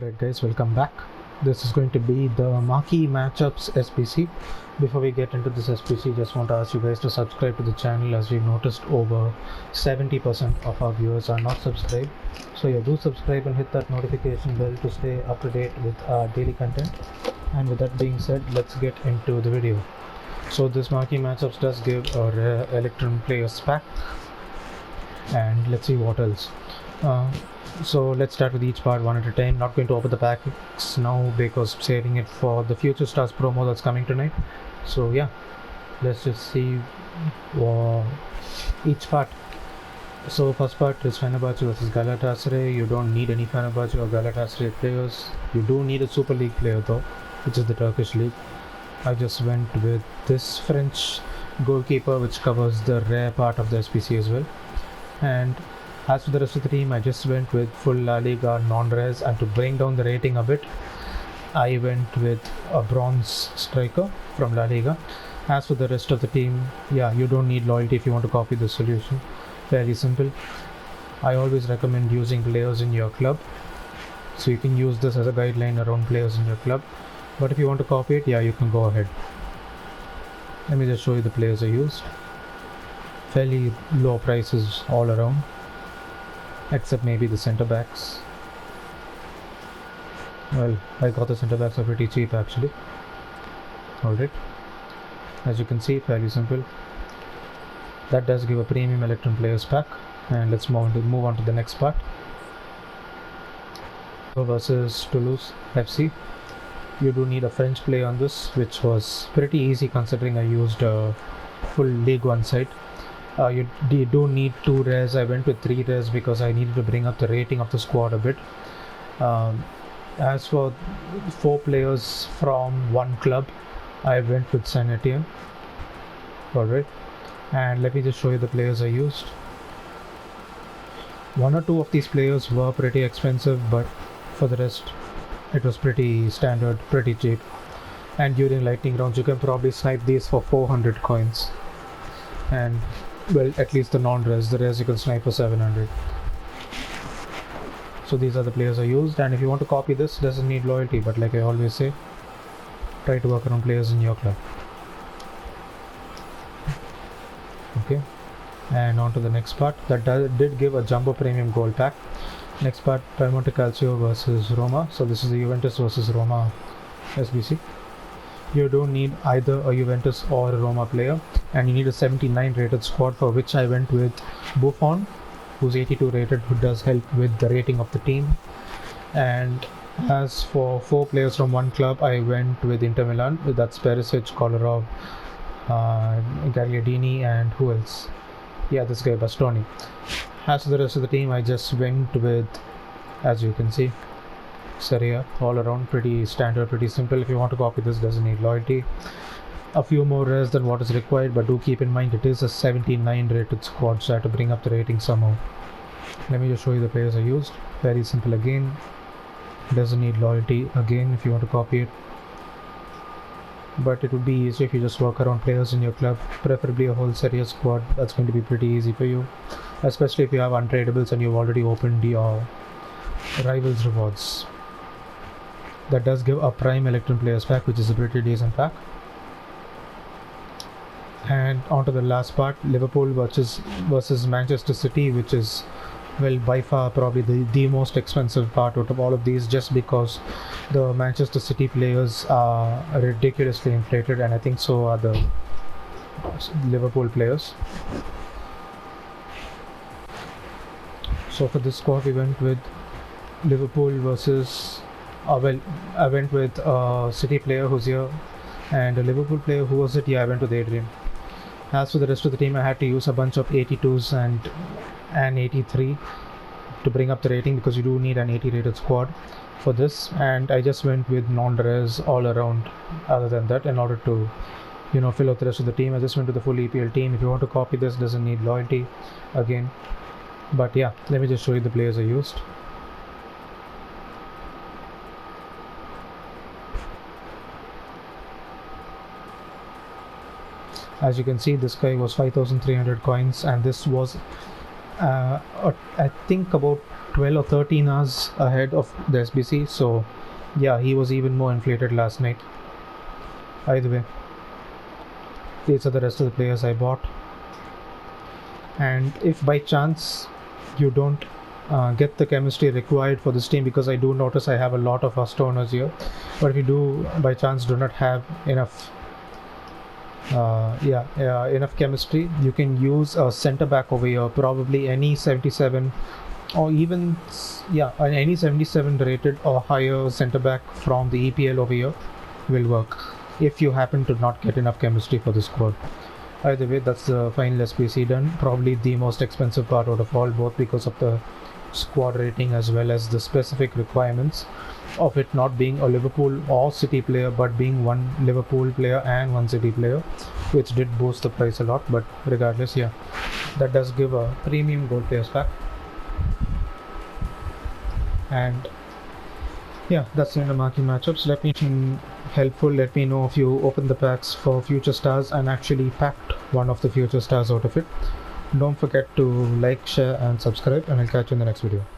Alright guys, welcome back. This is going to be the Marquee Matchups SBC. Before we get into this SBC, just want to ask you guys to subscribe to the channel, as we've noticed over 70% of our viewers are not subscribed. So yeah, do subscribe and hit that notification bell to stay up to date with our daily content. And with that being said, let's get into the video. So this Marquee Matchups does give a rare Electrum Players pack, and let's see what else. So let's start with each part one at a time. Not going to open the packs now because saving it for the Future Stars promo that's coming tonight. So yeah, let's just see each part. So first part is Fenerbahce versus Galatasaray. You don't need any Fenerbahce or Galatasaray players. You do need a Super League player though, which is the Turkish league. I just went with this French goalkeeper, which covers the rare part of the SBC as well. And as for the rest of the team, I just went with full La Liga non-res, and to bring down the rating a bit, I went with a bronze striker from La Liga. As for the rest of the team, yeah, you don't need loyalty if you want to copy the solution. Fairly simple. I always recommend using players in your club, so you can use this as a guideline around players in your club. But if you want to copy it, yeah, you can go ahead. Let me just show you the players I used. Fairly low prices all around, except maybe the centre backs. Well, I got the centre backs are pretty cheap actually. Alright, as you can see, fairly simple. That does give a premium Electrum Players pack, and let's move on to the next part. Versus Toulouse FC. You do need a French player on this, which was pretty easy considering I used a full League 1 side. You do need 2 rares. I went with 3 rares because I needed to bring up the rating of the squad a bit. As for 4 players from one club, I went with Saint Etienne. Alright, and let me just show you the players I used. 1 or 2 of these players were pretty expensive, but for the rest it was pretty standard, pretty cheap. And during lightning rounds you can probably snipe these for 400 coins, and well, at least the non-res. The res you can snipe for 700. So these are the players I used, and if you want to copy this, doesn't need loyalty, but like I always say, try to work around players in your club. Okay, and on to the next part. That did give a jumbo premium gold pack. Next part, Piemonte Calcio versus Roma. So this is the Juventus versus Roma SBC. You don't need either a Juventus or a Roma player, and you need a 79 rated squad, for which I went with Buffon, who's 82 rated, who does help with the rating of the team. And as for 4 players from one club, I went with Inter Milan. That's Perisic, Kolarov, Gagliardini, and who else? Yeah, this guy Bastoni. As for the rest of the team, I just went with, as you can see, Serie A, all around pretty standard, pretty simple. If you want to copy this, doesn't need loyalty. A few more rares than what is required, but do keep in mind it is a 79 rated squad, so I have to bring up the rating somehow. Let me just show you the players I used. Very simple again, doesn't need loyalty again if you want to copy it, but it would be easy if you just work around players in your club, preferably a whole Serie A squad. That's going to be pretty easy for you, especially if you have untradables and you've already opened your rivals rewards. That does give a prime Electrum Players pack, which is a pretty decent pack. And on to the last part, Liverpool versus Manchester City, which is, well, by far probably the most expensive part out of all of these, just because the Manchester City players are ridiculously inflated, and I think so are the Liverpool players. So for this squad, we went with Liverpool versus well, I went with a City player who's here, and a Liverpool player. Who was it? Yeah, I went with Adrian. As for the rest of the team, I had to use a bunch of 82s and 83 to bring up the rating, because you do need an 80 rated squad for this. And I just went with non-res all around. Other than that, in order to, you know, fill out the rest of the team, I just went to the full EPL team. If you want to copy this, doesn't need loyalty again. But yeah, let me just show you the players I used. As you can see, this guy was 5,300 coins, and this was I think about 12 or 13 hours ahead of the SBC. So yeah, he was even more inflated last night. Either way, these are the rest of the players I bought. And if by chance you don't get the chemistry required for this team, because I do notice I have a lot of first owners here, but if you do by chance do not have enough enough chemistry, you can use a center back over here, probably any 77 or even any 77 rated or higher center back from the EPL over here will work if you happen to not get enough chemistry for the squad. Either way, that's the final SBC done. Probably the most expensive part out of all, both because of the squad rating as well as the specific requirements of it not being a Liverpool or City player, but being one Liverpool player and one City player, which did boost the price a lot. But regardless, yeah, that does give a premium gold players pack. And yeah, that's the end of Marquee Matchups. Let me helpful. Let me know if you opened the packs for future stars and actually packed one of the future stars out of it. Don't forget to like, share and subscribe, and I'll catch you in the next video.